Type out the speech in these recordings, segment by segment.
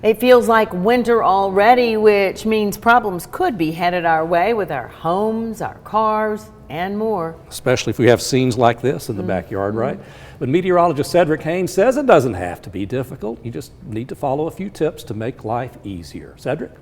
It feels like winter already, which means problems could be headed our way with our homes, our cars, and more. Especially if we have scenes like this in the backyard, right? But meteorologist Cedric Haynes says it doesn't have to be difficult. You just need to follow a few tips to make life easier. Cedric?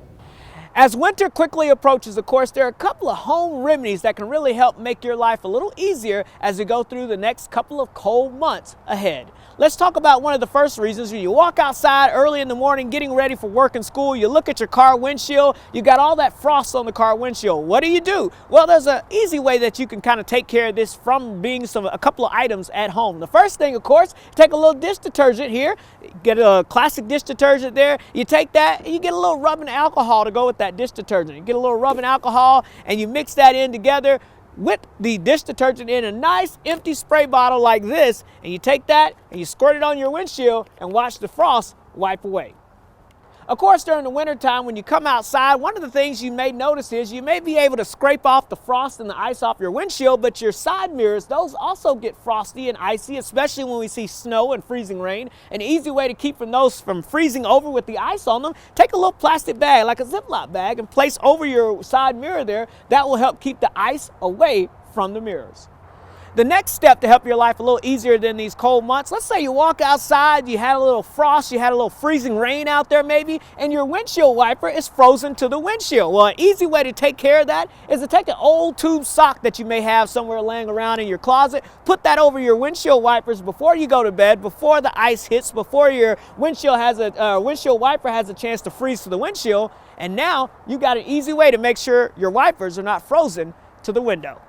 As winter quickly approaches, of course, there are a couple of home remedies that can really help make your life a little easier as we go through the next couple of cold months ahead. Let's talk about one of the first reasons. When you walk outside early in the morning getting ready for work and school, you look at your car windshield, you got all that frost on the car windshield. What do? Well, there's an easy way that you can kind of take care of this from being a couple of items at home. The first thing, of course, take a little dish detergent here, get a classic dish detergent there. You take that and you get a little rubbing alcohol to go with that dish detergent. You get a little rubbing alcohol and you mix that in together with the dish detergent in a nice empty spray bottle like this, and you take that and you squirt it on your windshield and watch the frost wipe away. Of course, during the winter time, when you come outside, one of the things you may notice is you may be able to scrape off the frost and the ice off your windshield, but your side mirrors, those also get frosty and icy, especially when we see snow and freezing rain. An easy way to keep those from freezing over with the ice on them, take a little plastic bag, like a Ziploc bag, and place over your side mirror there. That will help keep the ice away from the mirrors. The next step to help your life a little easier than these cold months, let's say you walk outside, you had a little frost, you had a little freezing rain out there maybe, and your windshield wiper is frozen to the windshield. Well, an easy way to take care of that is to take an old tube sock that you may have somewhere laying around in your closet, put that over your windshield wipers before you go to bed, before the ice hits, before your windshield wiper has a chance to freeze to the windshield, and now you got an easy way to make sure your wipers are not frozen to the window.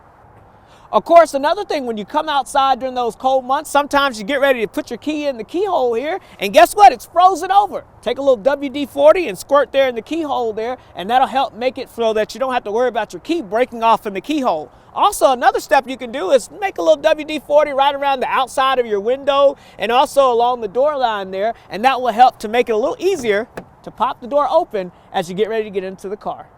Of course, another thing, when you come outside during those cold months, sometimes you get ready to put your key in the keyhole here, and guess what? It's frozen over. Take a little WD-40 and squirt there in the keyhole there, and that'll help make it so that you don't have to worry about your key breaking off in the keyhole. Also, another step you can do is make a little WD-40 right around the outside of your window and also along the door line there, and that will help to make it a little easier to pop the door open as you get ready to get into the car.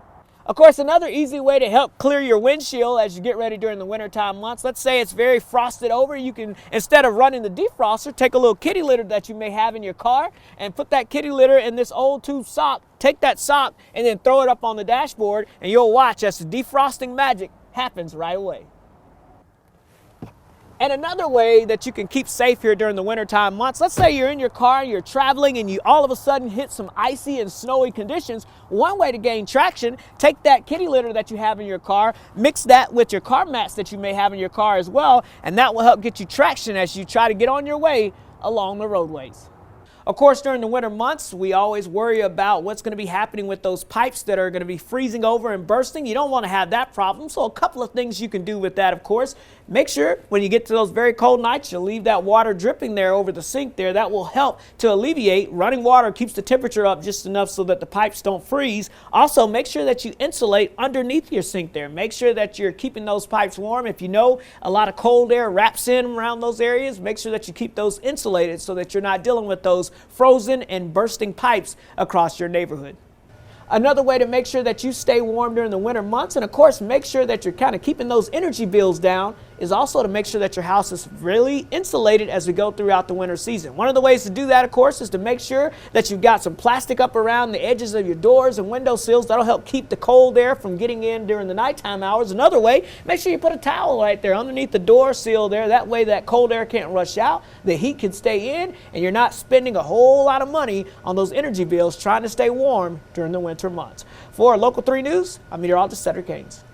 Of course, another easy way to help clear your windshield as you get ready during the wintertime months, let's say it's very frosted over, you can, instead of running the defroster, take a little kitty litter that you may have in your car and put that kitty litter in this old tube sock, take that sock and then throw it up on the dashboard, and you'll watch as the defrosting magic happens right away. And another way that you can keep safe here during the wintertime months, let's say you're in your car, you're traveling, and you all of a sudden hit some icy and snowy conditions. One way to gain traction, take that kitty litter that you have in your car, mix that with your car mats that you may have in your car as well, and that will help get you traction as you try to get on your way along the roadways. Of course, during the winter months, we always worry about what's going to be happening with those pipes that are going to be freezing over and bursting. You don't want to have that problem, so a couple of things you can do with that, of course. Make sure when you get to those very cold nights, you leave that water dripping there over the sink there. That will help to alleviate. Running water keeps the temperature up just enough so that the pipes don't freeze. Also, make sure that you insulate underneath your sink there. Make sure that you're keeping those pipes warm. If you know a lot of cold air wraps in around those areas, make sure that you keep those insulated so that you're not dealing with those frozen and bursting pipes across your neighborhood. Another way to make sure that you stay warm during the winter months, and of course make sure that you're kind of keeping those energy bills down, is also to make sure that your house is really insulated as we go throughout the winter season. One of the ways to do that, of course, is to make sure that you've got some plastic up around the edges of your doors and window sills. That'll help keep the cold air from getting in during the nighttime hours. Another way, make sure you put a towel right there underneath the door sill there. That way that cold air can't rush out, the heat can stay in, and you're not spending a whole lot of money on those energy bills trying to stay warm during the winter months. For Local 3 News, I'm Meteorologist Cedric Haynes.